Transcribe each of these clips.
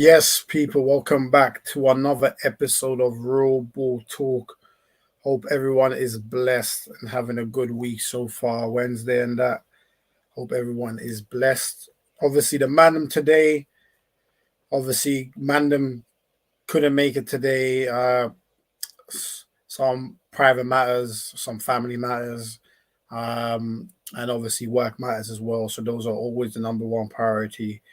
Yes, people, welcome back to another episode of Real Ball Talk. Hope everyone is blessed and having a good week so far, Wednesday and that. Hope everyone is blessed. Obviously, the Mandem today, Mandem couldn't make it today. Some private matters, some family matters, and obviously work matters as well. So those are always the number one priority.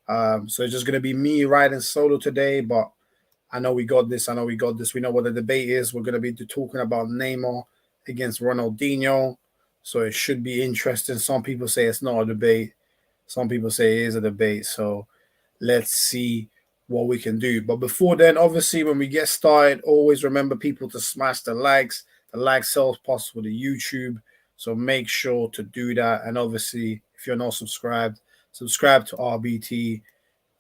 So it's just going to be me riding solo today, but I know we got this. I know we got this. We know what the debate is. We're going to be talking about Neymar against Ronaldinho. So it should be interesting. Some people say it's not a debate. Some people say it is a debate. So let's see what we can do. But before then, obviously, when we get started, always remember people to smash the likes. The likes helps possible to YouTube. So make sure to do that. And obviously, if you're not subscribed, subscribe to RBT.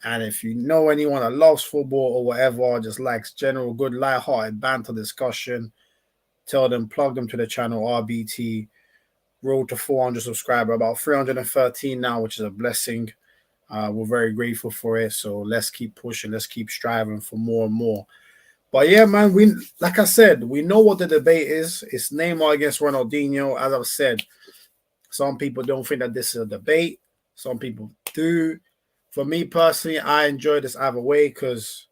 And if you know anyone that loves football or whatever, just likes general good light-hearted banter discussion, tell them, plug them to the channel RBT. Road to 400 subscribers, about 313 now, which is a blessing. We're very grateful for it. So let's keep pushing. Let's keep striving for more and more. But yeah, man, like I said, we know what the debate is. It's Neymar against Ronaldinho. As I've said, some people don't think that this is a debate. Some people do. For me personally, I enjoy this either way because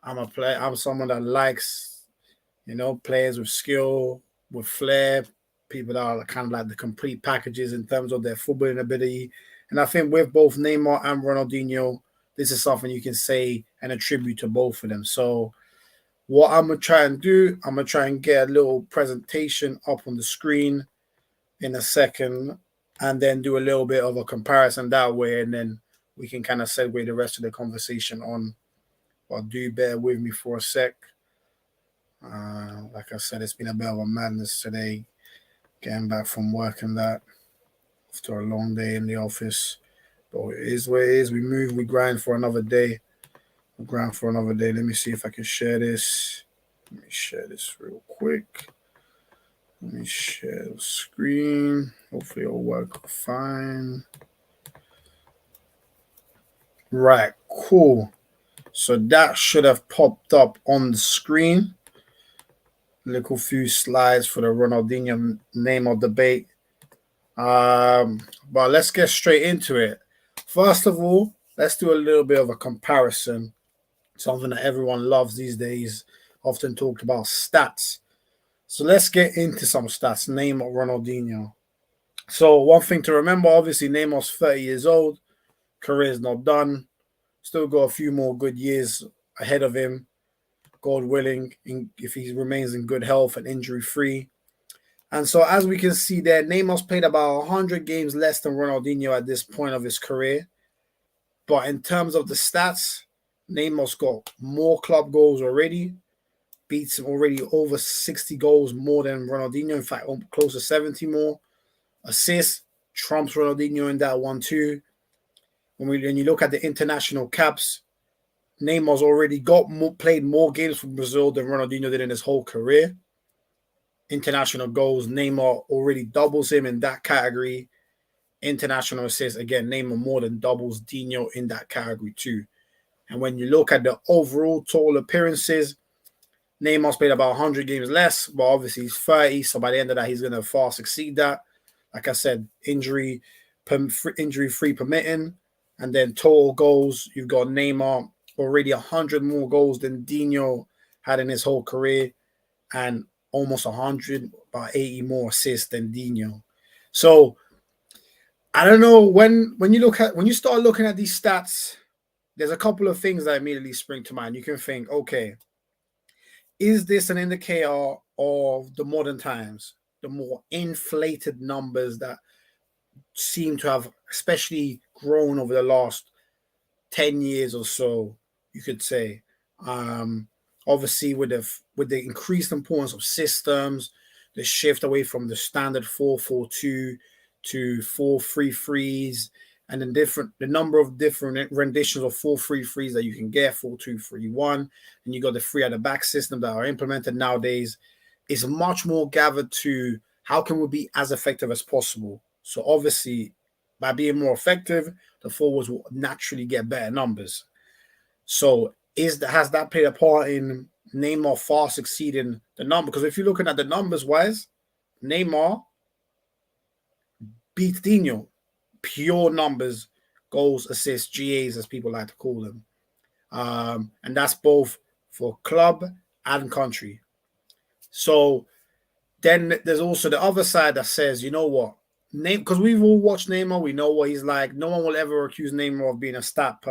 I'm someone that likes, players with skill, with flair, people that are kind of like the complete packages in terms of their footballing ability. And I think with both Neymar and Ronaldinho, this is something you can say and attribute to both of them. So what I'm going to try and do, I'm going to try and get a little presentation up on the screen in a second and then do a little bit of a comparison that way, and then we can kind of segue the rest of the conversation on. But do bear with me for a sec. Like I said, it's been a bit of a madness today, getting back from work and that after a long day in the office. But it is what it is. We move, we grind for another day. Let me see if I can share this. Let me share this real quick. Let me share the screen. Hopefully it'll work fine. Right, cool. So that should have popped up on the screen. Little few slides for the Ronaldinho Neymar debate. But let's get straight into it. First of all, let's do a little bit of a comparison. Something that everyone loves these days, often talked about stats. So let's get into some stats. Neymar, Ronaldinho. So one thing to remember, obviously Neymar's 30 years old. Career's not done. Still got a few more good years ahead of him. God willing, if he remains in good health and injury-free. And so as we can see there, Neymar's played about 100 games less than Ronaldinho at this point of his career. But in terms of the stats, Neymar's got more club goals already. Beats him already over 60 goals more than Ronaldinho. In fact, close to 70 more. Assists, trumps Ronaldinho in that one too. When you look at the international caps, Neymar's already played more games for Brazil than Ronaldinho did in his whole career. International goals, Neymar already doubles him in that category. International assists, again, Neymar more than doubles Dino in that category too. And when you look at the overall total appearances, Neymar's played about 100 games less, but obviously he's 30, so by the end of that, he's going to far succeed that. Like I said, injury-free permitting, and then total goals, you've got Neymar already 100 more goals than Dino had in his whole career, and almost 100, about 80 more assists than Dino. So I don't know, when you start looking at these stats, there's a couple of things that immediately spring to mind. You can think, okay, is this an indicator of the modern times, the more inflated numbers that seem to have especially grown over the last 10 years or so, you could say. Obviously, with the increased importance of systems, the shift away from the standard 4-4-2 to 4-3-3s, and then the number of different renditions of 4-3-3s that you can get, 4-2-3-1, and you got the three at the back system that are implemented nowadays, is much more gathered to how can we be as effective as possible. So obviously, by being more effective, the forwards will naturally get better numbers. So has that played a part in Neymar far succeeding the number? Because if you're looking at the numbers wise, Neymar beats Dino. Pure numbers, goals, assists, GAs, as people like to call them. And that's both for club and country. So then there's also the other side that says, you know what? Because we've all watched Neymar, we know what he's like. No one will ever accuse Neymar of being a stat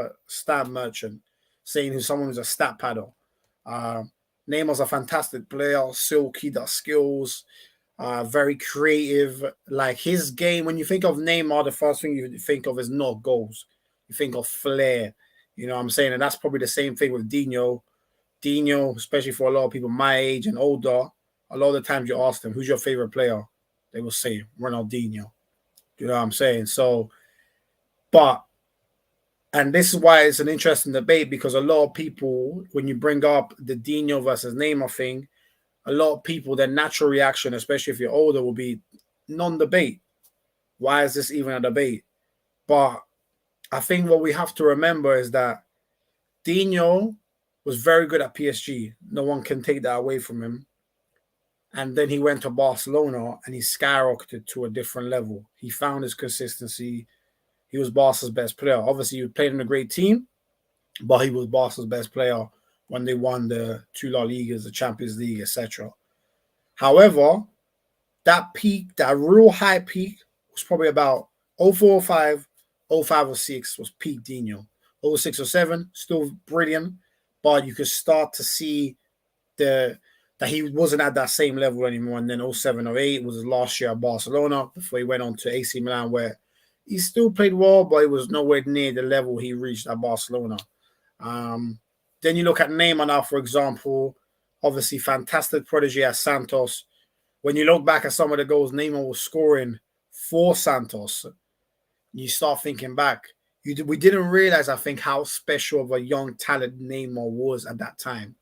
merchant, saying he's someone who's a stat paddle. Neymar's a fantastic player, silky, that skills, very creative. Like his game, when you think of Neymar, the first thing you think of is not goals. You think of flair. You know what I'm saying? And that's probably the same thing with Dino. Dino, especially for a lot of people my age and older, a lot of the times you ask them, who's your favorite player? They will say Ronaldinho. You know what I'm saying? So, and this is why it's an interesting debate, because a lot of people, when you bring up the Dino versus Neymar thing, a lot of people, their natural reaction, especially if you're older, will be non-debate. Why is this even a debate? But I think what we have to remember is that Dino was very good at PSG. No one can take that away from him. And then he went to Barcelona and he skyrocketed to a different level. He found his consistency. He was Barca's best player. Obviously, he played in a great team, but he was Barca's best player when they won the 2 La Ligas, the Champions League, etc. However, that peak, that real high peak, was probably about 04, 05, 05 or 06 was peak Dino. 06 or 07, still brilliant, but you could start to see that he wasn't at that same level anymore. And then 07 or 08 was his last year at Barcelona before he went on to AC Milan, where he still played well, but it was nowhere near the level he reached at Barcelona. Then you look at Neymar now, for example, obviously fantastic prodigy at Santos. When you look back at some of the goals Neymar was scoring for Santos, you start thinking back. We didn't realize, I think, how special of a young talent Neymar was at that time,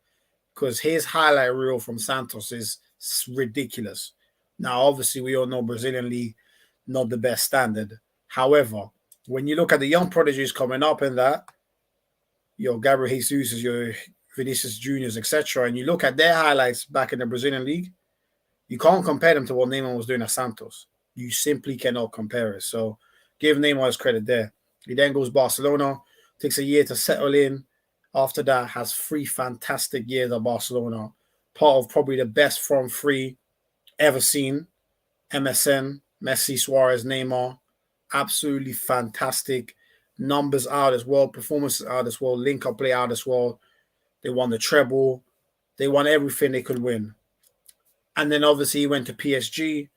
because his highlight reel from Santos is ridiculous. Now, obviously, we all know Brazilian league, not the best standard. However, when you look at the young prodigies coming up in that, your Gabriel Jesus, your Vinicius Juniors, etc., and you look at their highlights back in the Brazilian league, you can't compare them to what Neymar was doing at Santos. You simply cannot compare it. So give Neymar his credit there. He then goes Barcelona, takes a year to settle in. After that, has 3 fantastic years at Barcelona. Part of probably the best front 3 ever seen. MSN, Messi, Suarez, Neymar. Absolutely fantastic. Numbers out as well. Performances out as well. Link-up play out as well. They won the treble. They won everything they could win. And then obviously he went to PSG.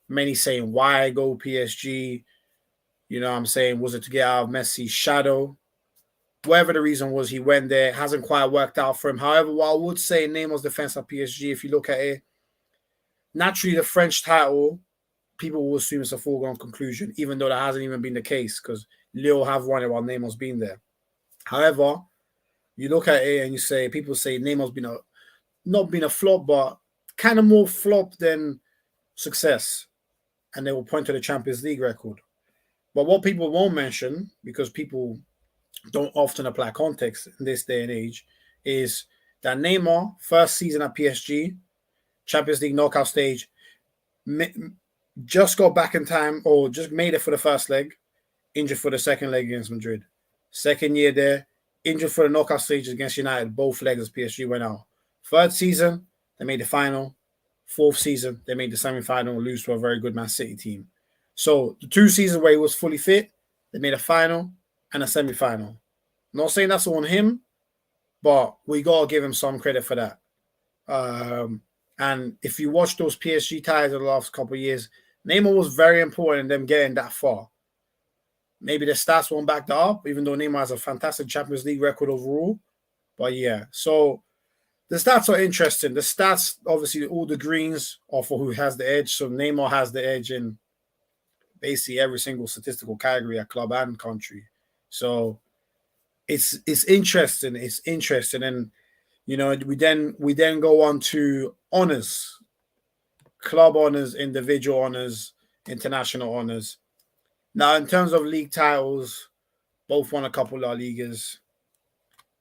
Many saying, why go PSG? You know what I'm saying? Was it to get out of Messi's shadow? Whatever the reason was, he went there. It hasn't quite worked out for him. However, what I would say, Neymar's defense at PSG, if you look at it, naturally the French title, people will assume it's a foregone conclusion, even though that hasn't even been the case, because Lille have won it while Neymar's been there. However, you look at it and you say, people say Neymar's not been a flop, but kind of more flop than success. And they will point to the Champions League record. But what people won't mention, because people don't often apply context in this day and age, is that Neymar, first season at PSG, Champions League knockout stage, just got back in time, or just made it for the first leg, injured for the second leg against Madrid. Second year there, injured for the knockout stages against United, both legs as PSG went out. Third season, they made the final. Fourth season, they made the semi-final, lose to a very good Man City team. So the 2 seasons where he was fully fit, they made a final and a semi-final. Not saying that's on him, but we got to give him some credit for that. And if you watch those PSG ties in the last couple of years, Neymar was very important in them getting that far. Maybe the stats won't back that up, even though Neymar has a fantastic Champions League record overall. But yeah, so the stats are interesting. The stats, obviously, all the greens are for who has the edge. So Neymar has the edge in basically every single statistical category at club and country. So it's interesting. It's interesting. And, you know, we then go on to honors, club honors, individual honors, international honors. Now, in terms of league titles, both won a couple of La Ligas.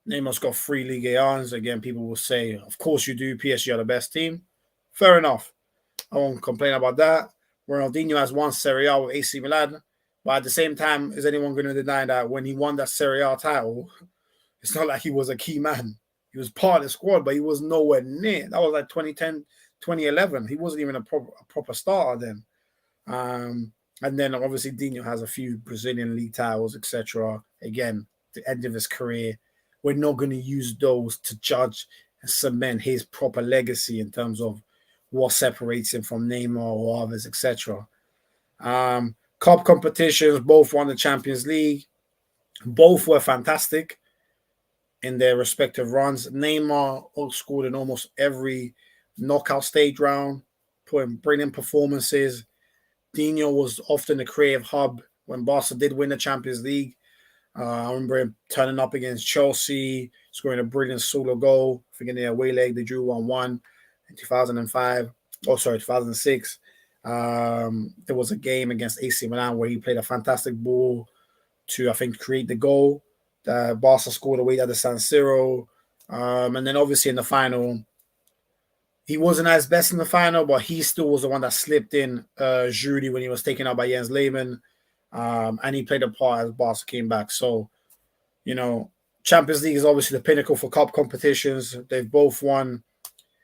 Neymar's got 3 Ligue 1s. Again, people will say, of course you do. PSG are the best team. Fair enough. I won't complain about that. Ronaldinho has won Serie A with AC Milan. But at the same time, is anyone going to deny that when he won that Serie A title, it's not like he was a key man. He was part of the squad, but he was nowhere near. That was like 2010, 2011. He wasn't even a proper starter then. And then obviously Dino has a few Brazilian league titles, etc. Again, the end of his career. We're not going to use those to judge and cement his proper legacy in terms of what separates him from Neymar or others, etc. Cup competitions, both won the Champions League. Both were fantastic in their respective runs. Neymar scored in almost every knockout stage round, putting brilliant performances. Dino was often the creative hub when Barca did win the Champions League. I remember him turning up against Chelsea, scoring a brilliant solo goal. I think in the away leg, they drew 1-1 in 2005. Oh, sorry, 2006. There was a game against AC Milan where he played a fantastic ball to, I think, create the goal. Barca scored away at the San Siro. And then obviously in the final, he wasn't as best in the final, but he still was the one that slipped in Judy when he was taken out by Jens Lehmann. And he played a part as Barca came back. So, Champions League is obviously the pinnacle for cup competitions. They've both won.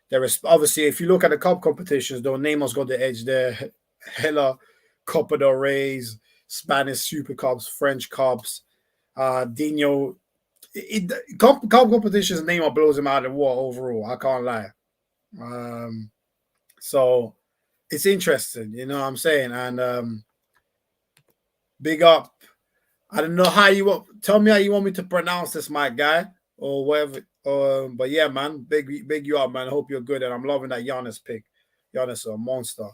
There is obviously, if you look at the cup competitions, though, Neymar's got the edge there. Hella Copa del Rey's, Spanish Super Cups, French Cups. Dino, cup competitions, Neymar blows him out of the water overall. I can't lie. So it's interesting, you know what I'm saying? And big up. I don't know how you want. Tell me how you want me to pronounce this, my guy, or whatever. But yeah, man, big you up, man. I hope you're good, and I'm loving that Giannis pick. Giannis is a monster.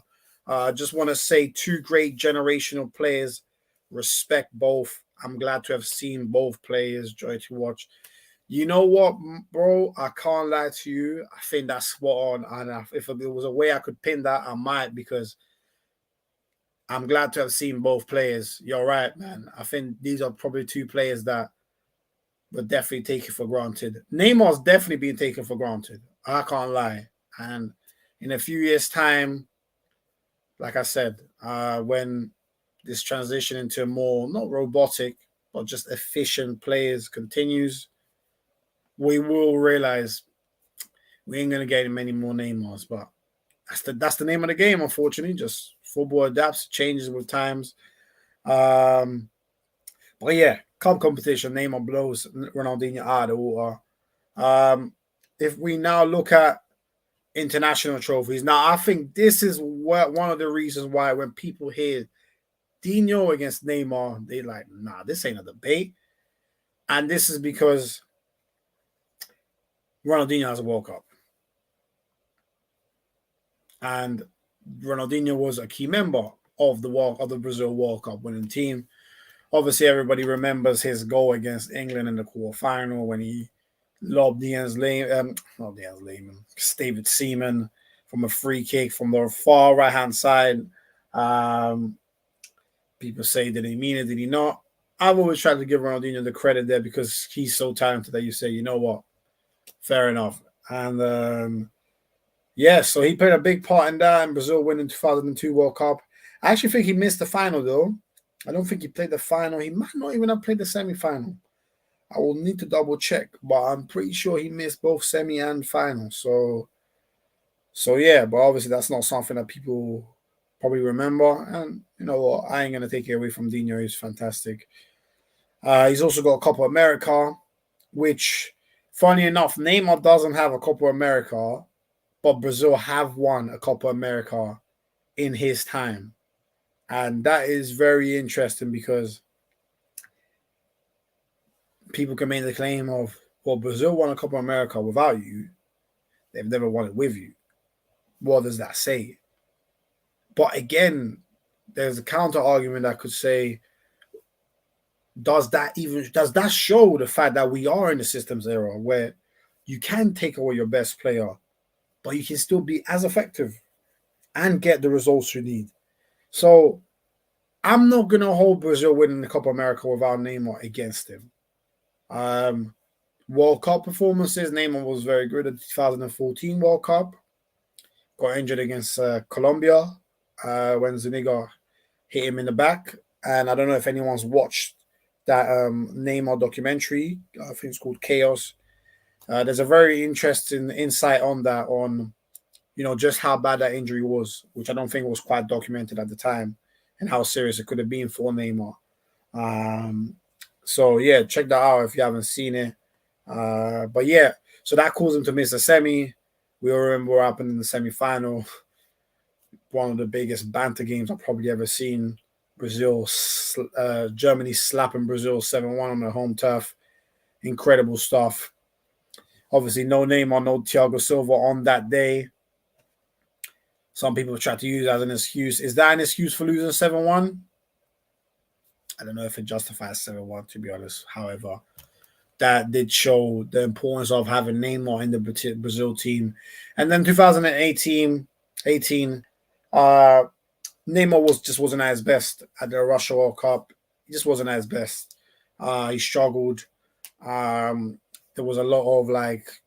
I just want to say 2 great generational players. Respect both. I'm glad to have seen both players. Joy to watch. You know what, bro? I can't lie to you. I think that's spot on. And if there was a way I could pin that, I might, because I'm glad to have seen both players. You're right, man. I think these are probably 2 players that were definitely taken for granted. Neymar's definitely being taken for granted. I can't lie. And in a few years' time, like I said, when this transition into more, not robotic, but just efficient players continues, we will realize we ain't gonna get many more Neymars. But that's the name of the game, unfortunately. Just football adapts, changes with times. But yeah, cup competition, Neymar blows Ronaldinho out of the water. If we now look at international trophies, now I think this is one of the reasons why when people hear Dino against Neymar, they're like, nah, this ain't a debate. And this is because Ronaldinho has a World Cup. And Ronaldinho was a key member of the Brazil World Cup winning team. Obviously, everybody remembers his goal against England in the quarterfinal when he lobbed David Seaman from a free kick from the far right hand side. People say, did he mean it? Did he not? I've always tried to give Ronaldinho the credit there because he's so talented that you say, you know what, fair enough. And yeah, so he played a big part in that, and Brazil winning 2002 World Cup. I actually think he missed the final, though. I don't think he played the final. He might not even have played the semi-final. I will need to double check, but I'm pretty sure he missed both semi and final. So yeah, but obviously that's not something that people probably remember. And you know what? I ain't gonna take it away from Dino. He's fantastic. He's also got a Copa America, which, funny enough, Neymar doesn't have a Copa America, but Brazil have won a Copa America in his time. And that is very interesting because people can make the claim of, well, Brazil won a Copa America without you. They've never won it with you. What does that say? But again, there's a counter argument that could say, does that show the fact that we are in the systems era where you can take away your best player, but you can still be as effective and get the results you need? So I'm not going to hold Brazil winning the Copa America without Neymar against him. World Cup performances. Neymar was very good at the 2014 World Cup. Got injured against Colombia when Zuniga hit him in the back. And I don't know if anyone's watched that Neymar documentary. I think it's called Chaos. There's a very interesting insight on that, on just how bad that injury was, which I don't think was quite documented at the time, and how serious it could have been for Neymar. So yeah, check that out if you haven't seen it. But yeah, so that caused him to miss the semi. We all remember what happened in the semi-final. One of the biggest banter games I've probably ever seen. Germany slapping Brazil 7-1 on their home turf. Incredible stuff. Obviously, no Neymar, no Thiago Silva on that day. Some people try to use that as an excuse. Is that an excuse for losing 7-1? I don't know if it justifies 7-1, to be honest. However, that did show the importance of having Neymar in the Brazil team. And then 2018, Neymar just wasn't at his best at the Russia World Cup. He just wasn't at his best. He struggled. There was a lot of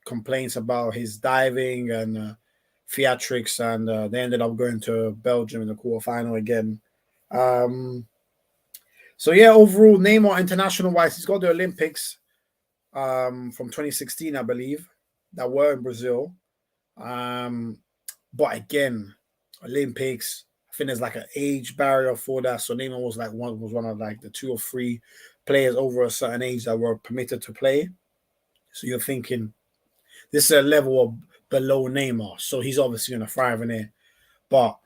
complaints about his diving and theatrics, and they ended up going to Belgium in the quarterfinal again. So yeah, overall, Neymar international wise, he's got the Olympics from 2016, I believe, that were in Brazil. But again, Olympics, I think there's an age barrier for that. So Neymar was one of the 2 or 3 players over a certain age that were permitted to play. So you're thinking this is a level of below Neymar, so he's obviously going to thrive in it. But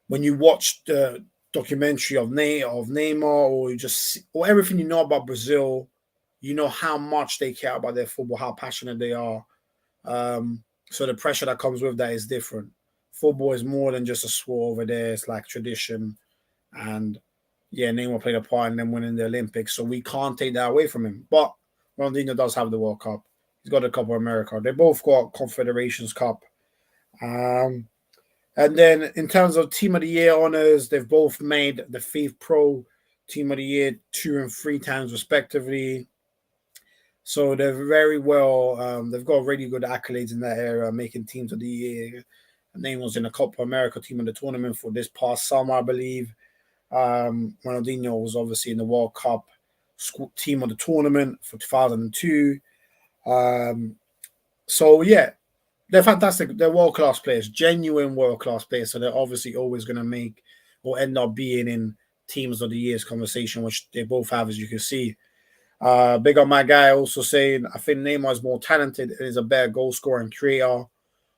when you watch the documentary of Neymar, or everything you know about Brazil, you know how much they care about their football, how passionate they are. So the pressure that comes with that is different. Football is more than just a sport over there. It's like tradition. And yeah, Neymar played a part in them winning the Olympics. So we can't take that away from him. But Ronaldinho does have the World Cup. He's got a Cup of America. They both got Confederations Cup. And then in terms of Team of the Year honors, they've both made the FIFA Pro Team of the Year 2 and 3 times respectively. So they're very well, they've got really good accolades in that area, making Teams of the Year. Name was in the Copa America team of the tournament for this past summer, I believe. Ronaldinho was obviously in the World Cup team of the tournament for 2002. So yeah, they're fantastic. They're world-class players, genuine world-class players. So they're obviously always going to make or end up being in Teams of the Year's conversation, which they both have, as you can see. Big on my guy also saying, I think Neymar is more talented and is a better goal scorer and creator.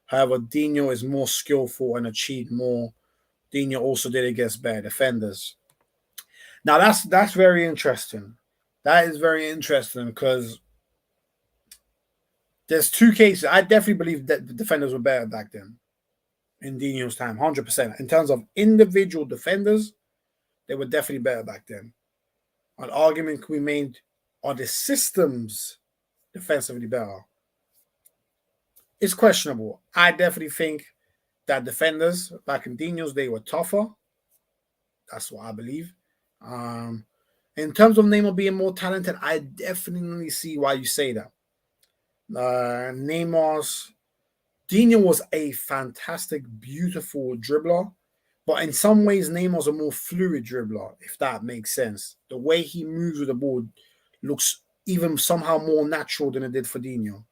However, Dino is more skillful and achieved more. Dino also did against better defenders. Now that's very interesting. That is very interesting because there's 2 cases. I definitely believe that the defenders were better back then in Dino's time, 100%. In terms of individual defenders, they were definitely better back then. An argument can be made, are the systems defensively better? It's questionable. I definitely think that defenders back in Dino's, they were tougher. That's what I believe. In terms of Neymar being more talented, I definitely see why you say that. Dino was a fantastic, beautiful dribbler, but in some ways, Neymar's a more fluid dribbler, if that makes sense. The way he moves with the ball looks even somehow more natural than it did for Dino.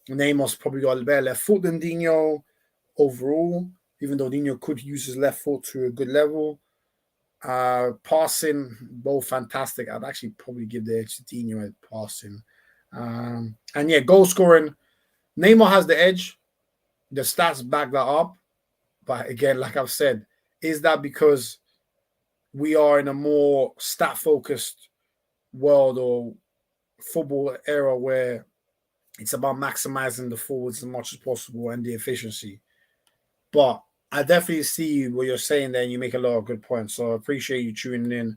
Neymar's probably got a better left foot than Dino overall, even though Dino could use his left foot to a good level. Passing, both fantastic. I'd actually probably give the edge to Dino at passing. And yeah, goal scoring, Neymar has the edge. The stats back that up. But again, like I've said, is that because we are in a more stat-focused world or football era where it's about maximizing the forwards as much as possible and the efficiency? But I definitely see what you're saying there, and you make a lot of good points. So I appreciate you tuning in.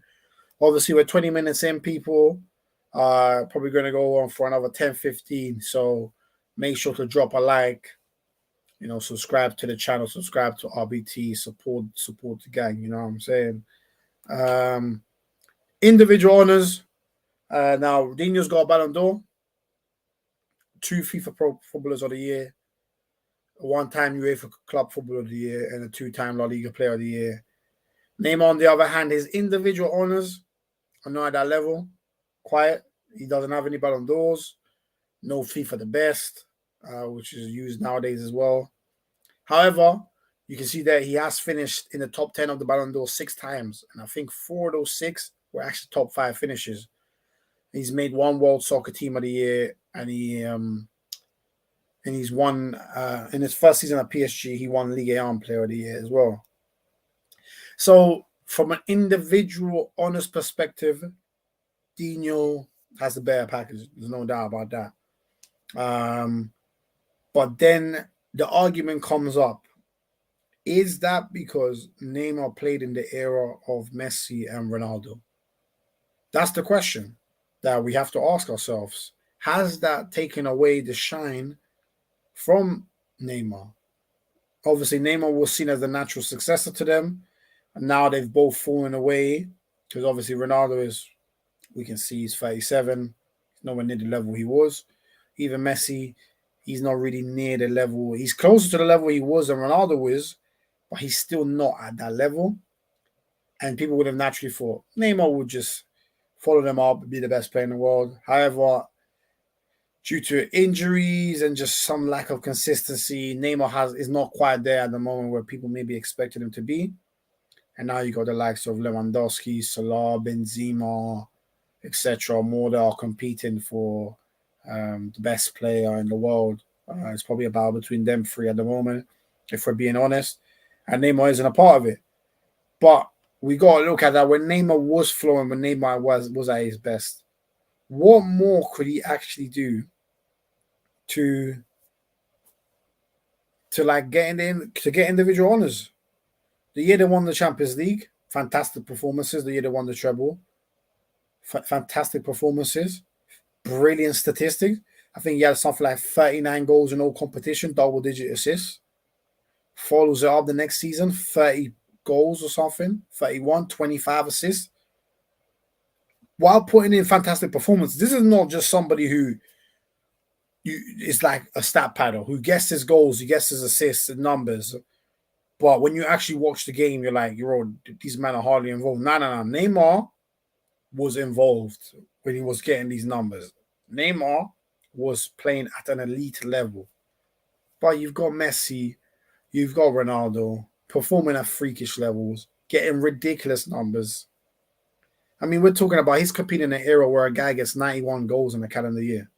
Obviously, we're 20 minutes in, people. Probably going to go on for another 10, 15. So make sure to drop a like. Subscribe to the channel, subscribe to RBT, support the gang. You know what I'm saying? Individual honors. Now, Dino's got a Ballon d'Or. 2 FIFA Pro Footballers of the Year, a 1-time UEFA Club Footballer of the Year, and a 2-time La Liga Player of the Year. Neymar, on the other hand, his individual honors are not at that level. Quiet. He doesn't have any Ballon d'Ors. No FIFA the Best, which is used nowadays as well. However, you can see that he has finished in the top 10 of the Ballon d'Or 6 times. And I think 4 of those 6 were actually top 5 finishes. He's made 1 World Soccer Team of the Year, and he's won in his first season at PSG. He won Ligue 1 Player of the Year as well. So, from an individual honors perspective, Dino has the better package. There's no doubt about that. But then the argument comes up: is that because Neymar played in the era of Messi and Ronaldo? That's the question that we have to ask ourselves. Has that taken away the shine from Neymar? Obviously, Neymar was seen as the natural successor to them, and now they've both fallen away, because obviously Ronaldo is, we can see he's 37, nowhere near the level he was. Even Messi, he's not really near the level. He's closer to the level he was than Ronaldo is, but he's still not at that level. And people would have naturally thought Neymar would just follow them up, be the best player in the world. However, due to injuries and just some lack of consistency, Neymar is not quite there at the moment where people maybe expected him to be. And now you got the likes of Lewandowski, Salah, Benzema, etc. More that are competing for the best player in the world. It's probably a battle between them 3 at the moment, if we're being honest. And Neymar isn't a part of it. But we got to look at that. When Neymar was flowing, when Neymar was at his best, what more could he actually do to get individual honors? The year they won the Champions League, fantastic performances. The year they won the treble, fantastic performances, brilliant statistics. I think he had something like 39 goals in all competition, double-digit assists. Follows it up the next season, 30 goals or something, 31, 25 assists, while putting in fantastic performance. This is not just somebody who is like a stat paddle, who gets his goals, he gets his assists and numbers. But when you actually watch the game, you're like, these men are hardly involved. No. Neymar was involved when he was getting these numbers. Neymar was playing at an elite level. But you've got Messi, you've got Ronaldo performing at freakish levels, getting ridiculous numbers. I mean, we're talking about he's competing in an era where a guy gets 91 goals in a calendar year.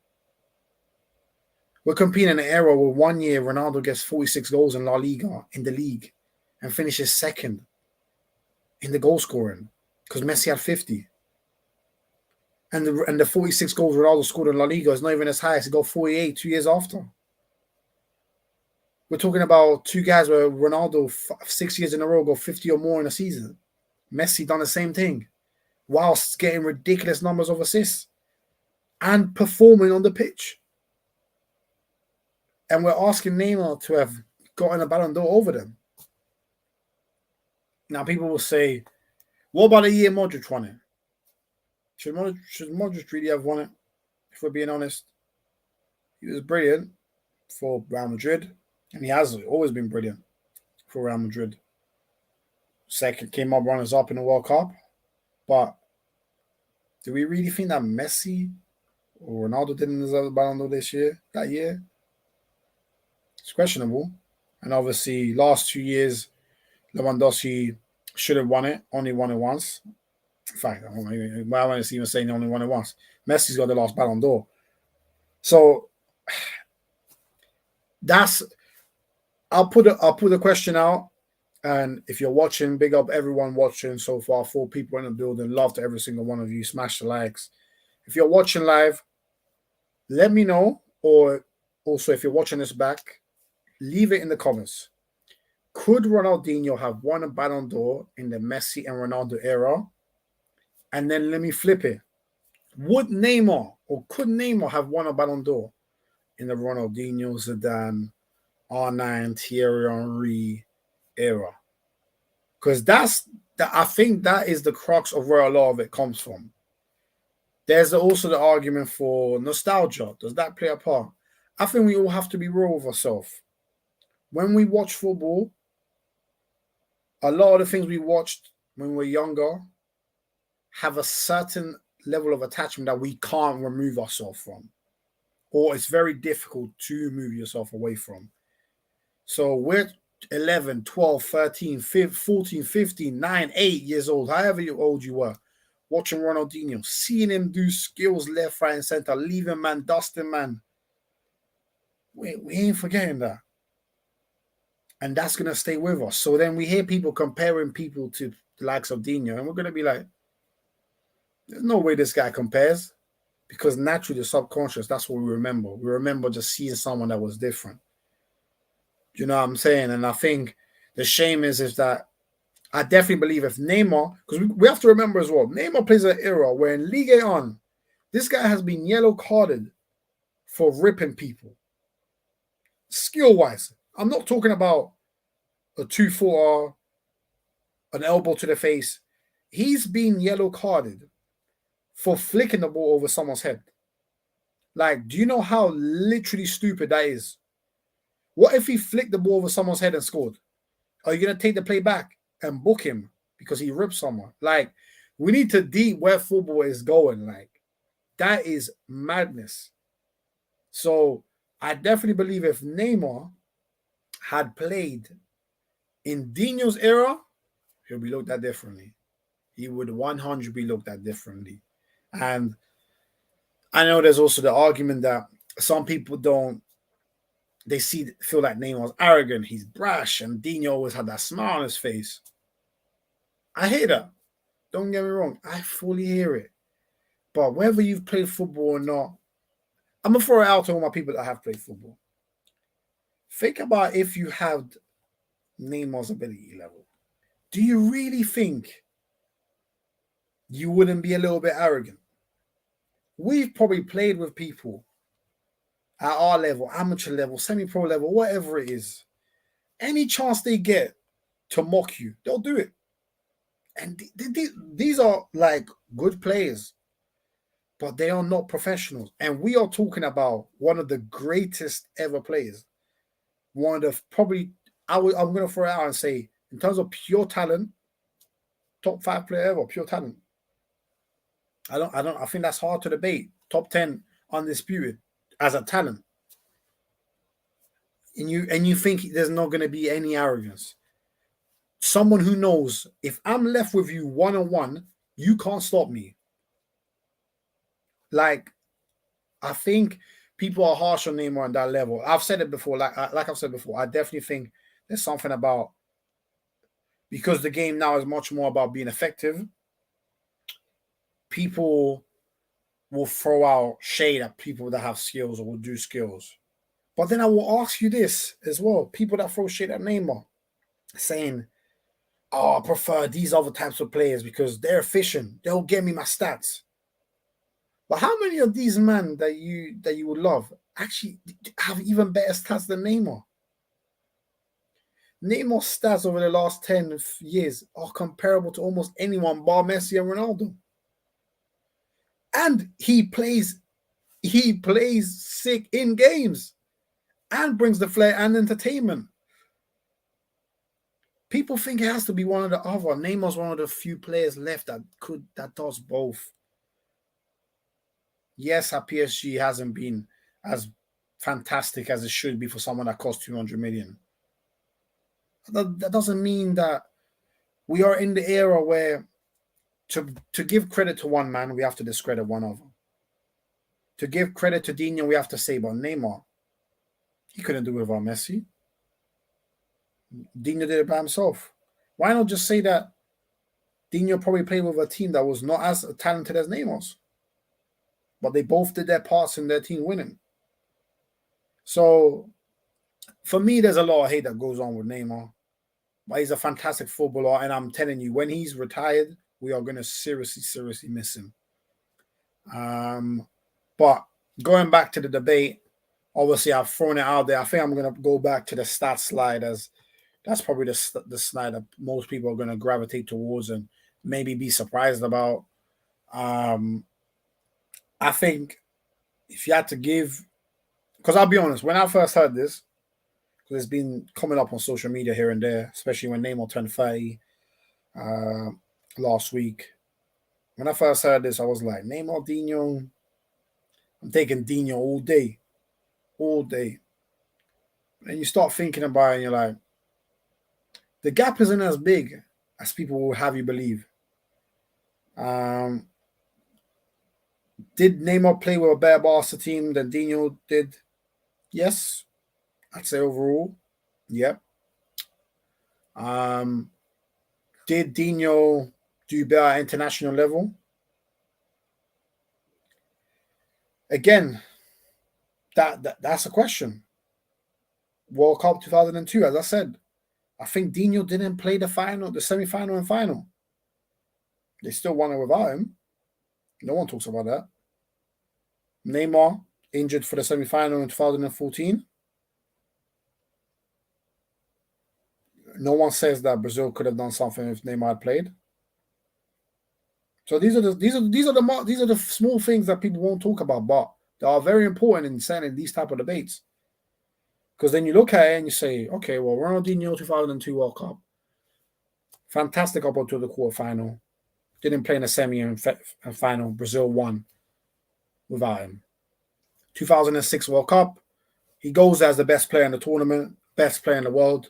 We're competing in an era where 1 year Ronaldo gets 46 goals in La Liga, in the league, and finishes second in the goal scoring because Messi had 50. And the 46 goals Ronaldo scored in La Liga is not even as high as he got 48 2 years after. We're talking about 2 guys where Ronaldo 6 years in a row got 50 or more in a season. Messi done the same thing whilst getting ridiculous numbers of assists and performing on the pitch. And we're asking Neymar to have gotten a Ballon d'Or over them. Now, people will say, what about the year Modric won it? Should Modric really have won it? If we're being honest, he was brilliant for Real Madrid, and he has always been brilliant for Real Madrid. Second, came up runners-up in the World Cup. But do we really think that Messi or Ronaldo didn't deserve the Ballon d'Or that year? It's questionable. And obviously, last 2 years, Lewandowski should have won it, only won it once. In fact, I don't even saying only won it once. Messi's got the last Ballon d'Or. So I'll put the question out. And if you're watching, big up everyone watching so far. 4 people in the building. Love to every single one of you. Smash the likes. If you're watching live, let me know. Or also, if you're watching this back, leave it in the comments. Could Ronaldinho have won a Ballon d'Or in the Messi and Ronaldo era? And then let me flip it. Could Neymar have won a Ballon d'Or in the Ronaldinho, Zidane, R9, Thierry Henry era? Because I think that is the crux of where a lot of it comes from. There's also the argument for nostalgia. Does that play a part? I think we all have to be real with ourselves. When we watch football, a lot of the things we watched when we were younger have a certain level of attachment that we can't remove ourselves from, or it's very difficult to move yourself away from. So we're 11, 12, 13, 14, 15, 9, 8 years old, however old you were, watching Ronaldinho, seeing him do skills left, right, and center, leaving man, dusting man. We ain't forgetting that. And that's going to stay with us. So then we hear people comparing people to the likes of Dino, and we're going to be like, there's no way this guy compares, because naturally the subconscious, that's what we remember. We remember just seeing someone that was different. You know what I'm saying? And I think the shame is that I definitely believe if Neymar, because we have to remember as well, Neymar plays an era where in Ligue 1, this guy has been yellow carded for ripping people. Skill-wise. I'm not talking about a 2-footer, an elbow to the face. He's been yellow carded for flicking the ball over someone's head. Like, do you know how literally stupid that is? What if he flicked the ball over someone's head and scored? Are you going to take the play back and book him because he ripped someone? Like, we need to deep where football is going. Like, that is madness. So I definitely believe if Neymar had played in Dino's era, he'll be looked at differently. He would 100 be looked at differently. And I know there's also the argument that some people feel like Neymar's arrogant, he's brash, and Dino always had that smile on his face. I hear that. Don't get me wrong. I fully hear it. But whether you've played football or not, I'm going to throw it out to all my people that have played football. Think about if you had Neymar's ability level. Do you really think you wouldn't be a little bit arrogant? We've probably played with people at our level, amateur level, semi-pro level, whatever it is. Any chance they get to mock you, they'll do it. And these are like good players, but they are not professionals. And we are talking about one of the greatest ever players. One of the probably, I'm going to throw it out and say, in terms of pure talent, top 5 player ever, pure talent. I think that's hard to debate. Top 10 undisputed as a talent. And you think there's not going to be any arrogance. Someone who knows if I'm left with you one-on-one, you can't stop me. Like, I think people are harsh on Neymar on that level. I've said it before. Like I've said before, I definitely think there's something about, because the game now is much more about being effective, people will throw out shade at people that have skills or will do skills. But then I will ask you this as well. People that throw shade at Neymar, saying, oh, I prefer these other types of players because they're efficient. They'll get me my stats. But how many of these men that you would love actually have even better stats than Neymar? Neymar's stats over the last 10 years are comparable to almost anyone bar Messi and Ronaldo. And he plays sick in games and brings the flair and entertainment. People think it has to be one or the other. Neymar's one of the few players left that does both. Yes, our PSG hasn't been as fantastic as it should be for someone that costs 200 million. That doesn't mean that we are in the era where to give credit to one man, we have to discredit one other. To give credit to Dino, we have to say about Neymar. He couldn't do it without Messi. Dino did it by himself. Why not just say that Dino probably played with a team that was not as talented as Neymar's, but they both did their parts in their team winning. So, for me, there's a lot of hate that goes on with Neymar. But he's a fantastic footballer, and I'm telling you, when he's retired, we are going to seriously miss him. But going back to the debate, obviously I've thrown it out there. I think I'm going to go back to the stats slide, as that's probably the slide that most people are going to gravitate towards and maybe be surprised about. I think if you had to give Because I'll be honest, when I first heard this, because it's been coming up on social media here and there, especially when Neymar turned 30 uh, last week. When I first heard this, I was like, Neymar, Dino. I'm taking Dino all day. All day. And you start thinking about it and you're like, the gap isn't as big as people will have you believe. Did Neymar play with a better Barca team than Dino did? Yes. I'd say overall. Yep. Did Dino do better at international level? Again, that's a question. World Cup 2002, as I said, I think Dino didn't play the final, the semi-final and final. They still won it without him. No one talks about that. Neymar injured for the semi-final in 2014. No one says that Brazil could have done something if Neymar had played. So these are the small things that people won't talk about, but they are very important in setting these type of debates. Because then you look at it and you say, okay, well, Ronaldinho 2002 World Cup, fantastic up until the quarterfinal. Didn't play in the semi and final. Brazil won without him. 2006 World Cup, he goes as the best player in the tournament, best player in the world.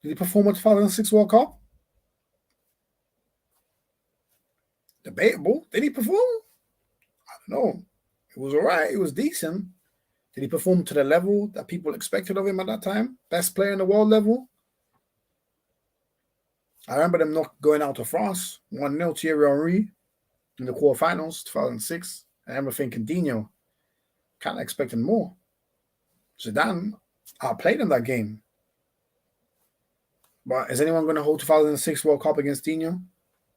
Did he perform at 2006 World Cup? Debatable. Did he perform? I don't know. It was all right. It was decent. Did he perform to the level that people expected of him at that time? Best player in the world level? I remember them not going out to France, 1-0 Thierry Henry in the quarterfinals, 2006. I remember thinking, Dino, kind of expecting more. Zidane outplayed him that game. But is anyone going to hold 2006 World Cup against Dino?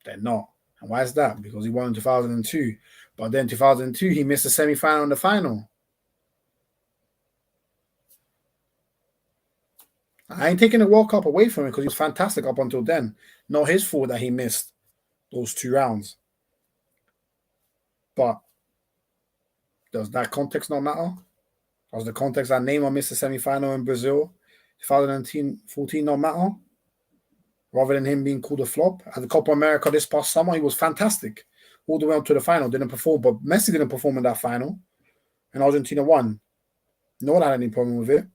They're not. And why is that? Because he won in 2002. But then 2002, he missed the semi-final and the final. I ain't taking the World Cup away from him because he was fantastic up until then. Not his fault that he missed those 2 rounds. But does that context not matter? Does the context that Neymar missed the semi-final in Brazil 2014 not matter? Rather than him being called a flop. At the Copa America this past summer, he was fantastic. All the way up to the final, didn't perform. But Messi didn't perform in that final. And Argentina won. No one had any problem with it.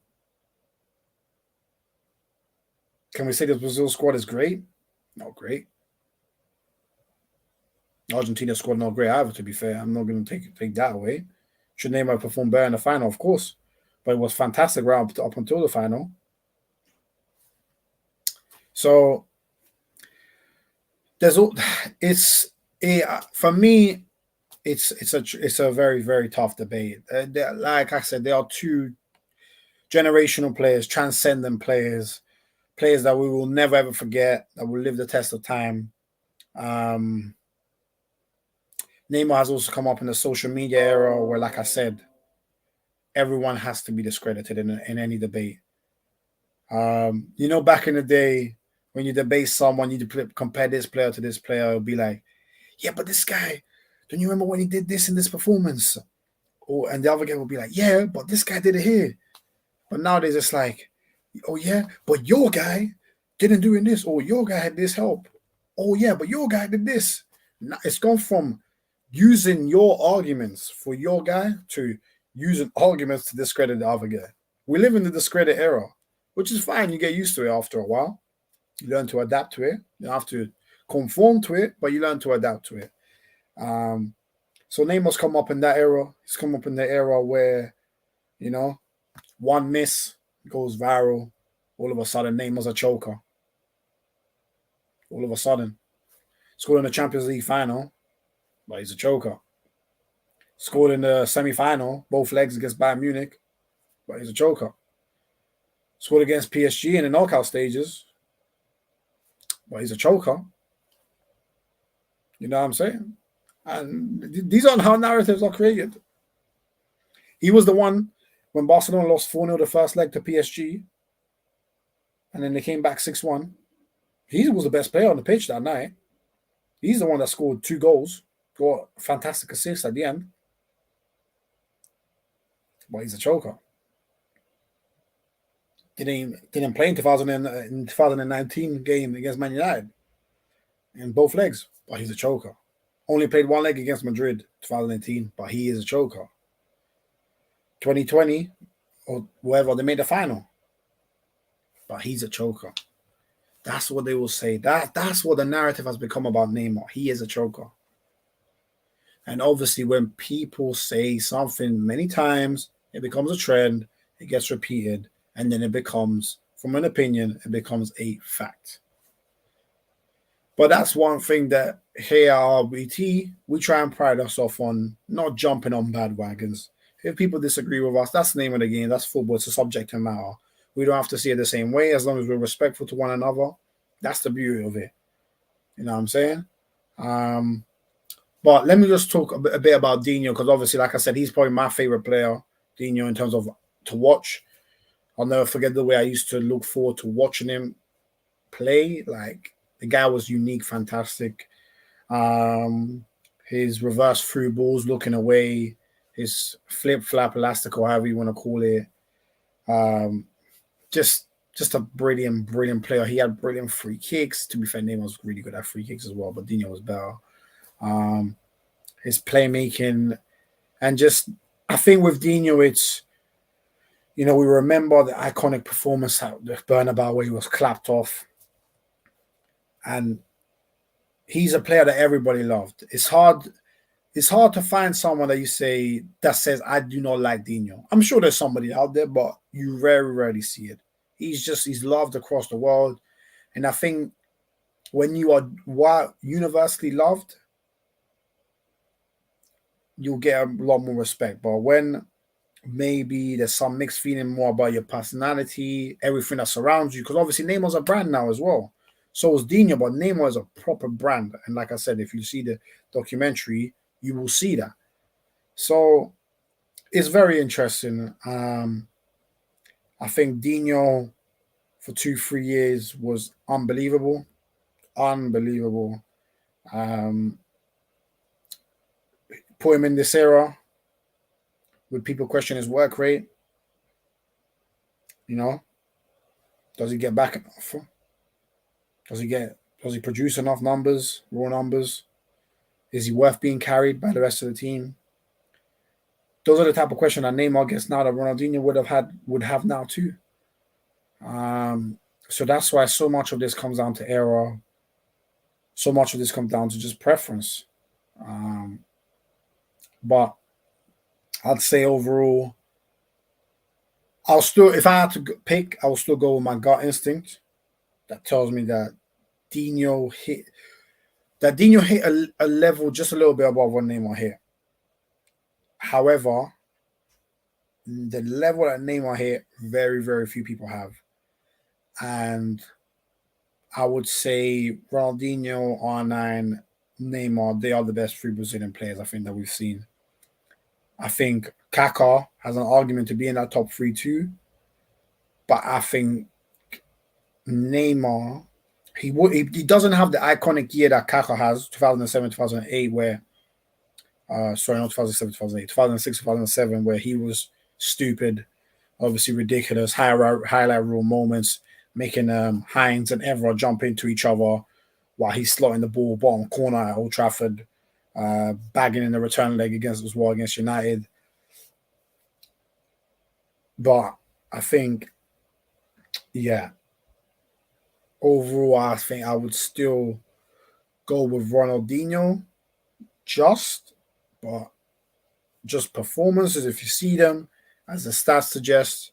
Can we say the Brazil squad is great? Not great. Argentina squad not great either, to be fair. I'm not going to take that away. Should Neymar perform better in the final? Of course. But it was fantastic right up until the final. So for me, it's a very, very tough debate. Like I said, there are 2 generational players, transcendent players that we will never ever forget, that will live the test of time. Neymar has also come up in the social media era where, like I said, everyone has to be discredited in any debate. Back in the day, when you debate someone, you compare this player to this player, it'll be like, yeah, but this guy, don't you remember when he did this in this performance? And the other guy will be like, yeah, but this guy did it here. But nowadays it's like, oh yeah, but your guy didn't do this, or your guy had this help. Oh yeah, but your guy did this. It's gone from using your arguments for your guy to using arguments to discredit the other guy. We live in the discredit era, which is fine. You get used to it after a while. You learn to adapt to it. You don't have to conform to it, but you learn to adapt to it. So Neymar's come up in that era. He's come up in the era where, one miss goes viral. All of a sudden, Neymar's a choker. All of a sudden. Scored in the Champions League final, but he's a choker. Scored in the semi-final, both legs against Bayern Munich, but he's a choker. Scored against PSG in the knockout stages, but he's a choker. You know what I'm saying? And these aren't how narratives are created. He was the one when Barcelona lost 4-0 the first leg to PSG, and then they came back 6-1. He was the best player on the pitch that night. He's the one that scored 2 goals, got a fantastic assist at the end. But he's a choker. didn't play in 2019 game against Man United in both legs, but he's a choker. Only played one leg against Madrid 2018, but he is a choker. 2020 or wherever they made the final, but he's a choker. That's what they will say. That's what the narrative has become about Neymar. He is a choker. And obviously, when people say something many times, it becomes a trend, it gets repeated, and then it becomes, from an opinion, it becomes a fact. But that's one thing that here at RBT, we try and pride ourselves on not jumping on bandwagons. If people disagree with us, that's the name of the game. That's football. It's a subject matter. We don't have to see it the same way as long as we're respectful to one another. That's the beauty of it. You know what I'm saying? But let me just talk a bit about Dino, because obviously, like I said, he's probably my favorite player, Dino, in terms of to watch. I'll never forget the way I used to look forward to watching him play. Like, the guy was unique, fantastic. His reverse through balls, looking away, his flip-flap elastic, or however you want to call it. Just a brilliant player. He had brilliant free kicks. To be fair, Neymar was really good at free kicks as well, but Dino was better. His playmaking, and just, I think with Dino, it's, we remember the iconic performance at the Bernabeu where he was clapped off. And he's a player that everybody loved. It's hard to find someone that says, I do not like Dino. I'm sure there's somebody out there, but you very rarely see it. He's loved across the world. And I think when you are universally loved, you'll get a lot more respect. But when maybe there's some mixed feeling more about your personality, everything that surrounds you, because obviously Neymar's a brand now as well. So is Dino, but Neymar is a proper brand. And like I said, if you see the documentary, you will see that. So it's very interesting. I think Dino for 2-3 years was unbelievable. Unbelievable. Put him in this era with people question his work rate. Does he get back enough? Does he produce enough numbers, raw numbers? Is he worth being carried by the rest of the team? Those are the type of questions that Neymar gets now that Ronaldinho would have now too. So that's why so much of this comes down to era. So much of this comes down to just preference. But I'd say overall, if I had to pick, I will still go with my gut instinct. That tells me that Dino hit a level just a little bit above what Neymar hit. However, the level that Neymar hit, very, very few people have. And I would say Ronaldinho, R9, Neymar, they are the best three Brazilian players I think that we've seen. I think Kaká has an argument to be in that top three too. But I think Neymar, he doesn't have the iconic year that Kaká has, 2007, 2008, where not 2007, 2008, 2006, 2007, where he was stupid, obviously ridiculous, highlight reel moments, making Hines and Evra jump into each other while he's slotting the ball bottom corner at Old Trafford, bagging in the return leg against United. But I think, overall, I think I would still go with Ronaldinho, but just performances, if you see them, as the stats suggest,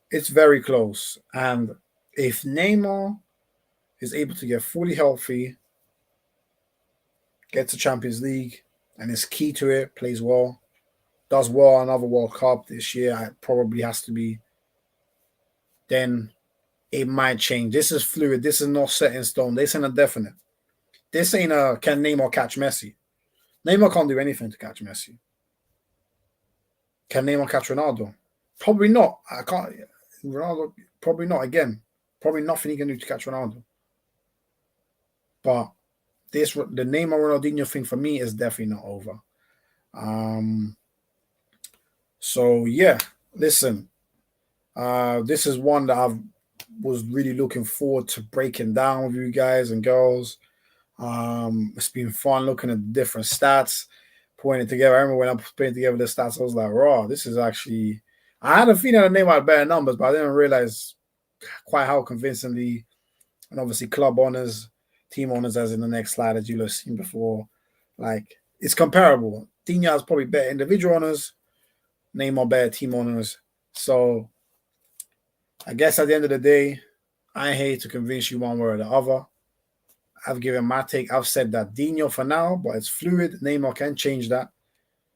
it's very close. And if Neymar is able to get fully healthy, gets a Champions League, and is key to it, plays well, does well another World Cup this year, it probably has to be, then it might change. This is fluid. This is not set in stone. This ain't a definite. This ain't can Neymar catch Messi? Neymar can't do anything to catch Messi. Can Neymar catch Ronaldo? Probably not. Ronaldo, probably not again. Probably nothing he can do to catch Ronaldo. But the Neymar Ronaldinho thing for me is definitely not over. So yeah, listen. This is one that I was really looking forward to breaking down with you guys and girls. It's been fun looking at different stats, putting it together. I remember when I was putting together the stats, I was like, "Raw, this is actually." I had a feeling that Neymar had better numbers, but I didn't realize quite how convincingly, and obviously club honors, team honors, as in the next slide, as you'll have seen before. Like it's comparable. Dino has probably better individual honors, Neymar better team honors. So I guess at the end of the day, I hate to convince you one way or the other. I've given my take. I've said that Dino for now, but it's fluid. Neymar can change that.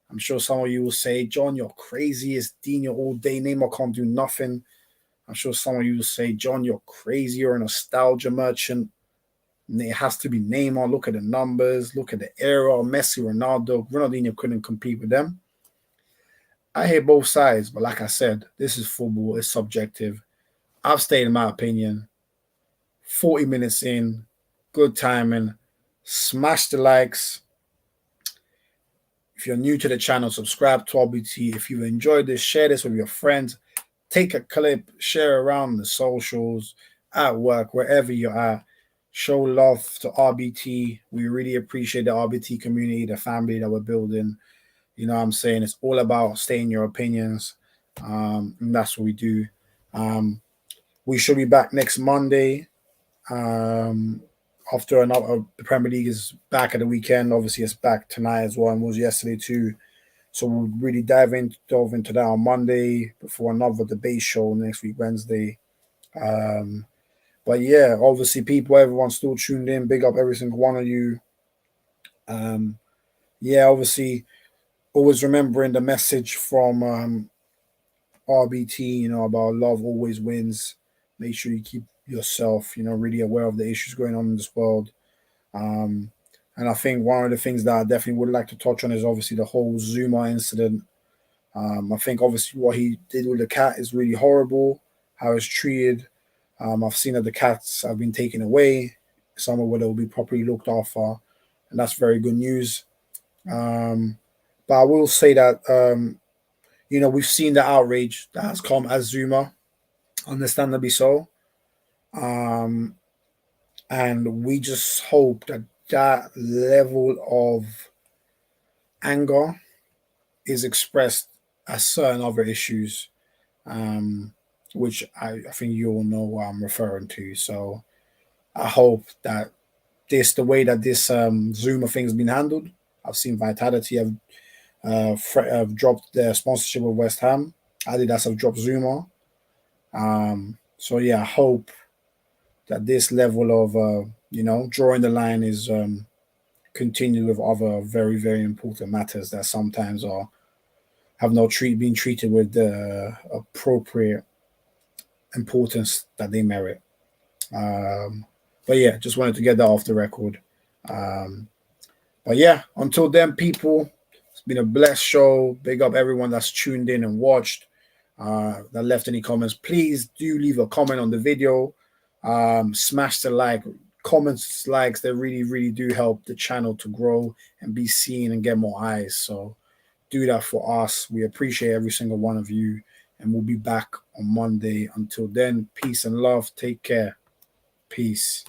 I'm sure some of you will say, John, you're crazy. It's Dino all day. Neymar can't do nothing. I'm sure some of you will say, John, you're crazy. You're a nostalgia merchant. It has to be Neymar. Look at the numbers. Look at the era. Messi, Ronaldo. Ronaldinho couldn't compete with them. I hear both sides, but like I said, this is football. It's subjective. I've stated my opinion. 40 minutes in, good timing. Smash the likes. If you're new to the channel, subscribe to RBT. If you've enjoyed this, share this with your friends. Take a clip, share around the socials, at work, wherever you're at. Show love to RBT. We really appreciate the RBT community, the family that we're building. You know what I'm saying? It's all about stating your opinions. And that's what we do. We should be back next Monday. After another, the Premier League is back at the weekend. Obviously, it's back tonight as well, and was yesterday too. So we'll really dove into that on Monday before another debate show next week, Wednesday. But yeah, obviously, everyone's still tuned in. Big up every single one of you. Yeah, obviously, always remembering the message from RBT, about love always wins. Make sure you keep yourself, really aware of the issues going on in this world. And I think one of the things that I definitely would like to touch on is obviously the whole Zuma incident. I think obviously what he did with the cat is really horrible, how it's treated. I've seen that the cats have been taken away, somewhere where they'll be properly looked after, and that's very good news. But I will say that, we've seen the outrage that has come as Zuma, understandably so. And we just hope that that level of anger is expressed as certain other issues, which I think you all know what I'm referring to. So I hope that the way that this Zuma thing has been handled, I've seen Vitality have dropped their sponsorship of West Ham. Adidas have dropped Zuma. So yeah, I hope that this level of drawing the line is continued with other very, very important matters that sometimes have not been treated with the appropriate importance that they merit. But yeah, just wanted to get that off the record. But yeah, until then, people, it's been a blessed show. Big up everyone that's tuned in and watched, that left any comments. Please do leave a comment on the video. Smash the like. Comments, likes, they really, really do help the channel to grow and be seen and get more eyes. So do that for us. We appreciate every single one of you, and we'll be back on Monday. Until then, peace and love. Take care. Peace.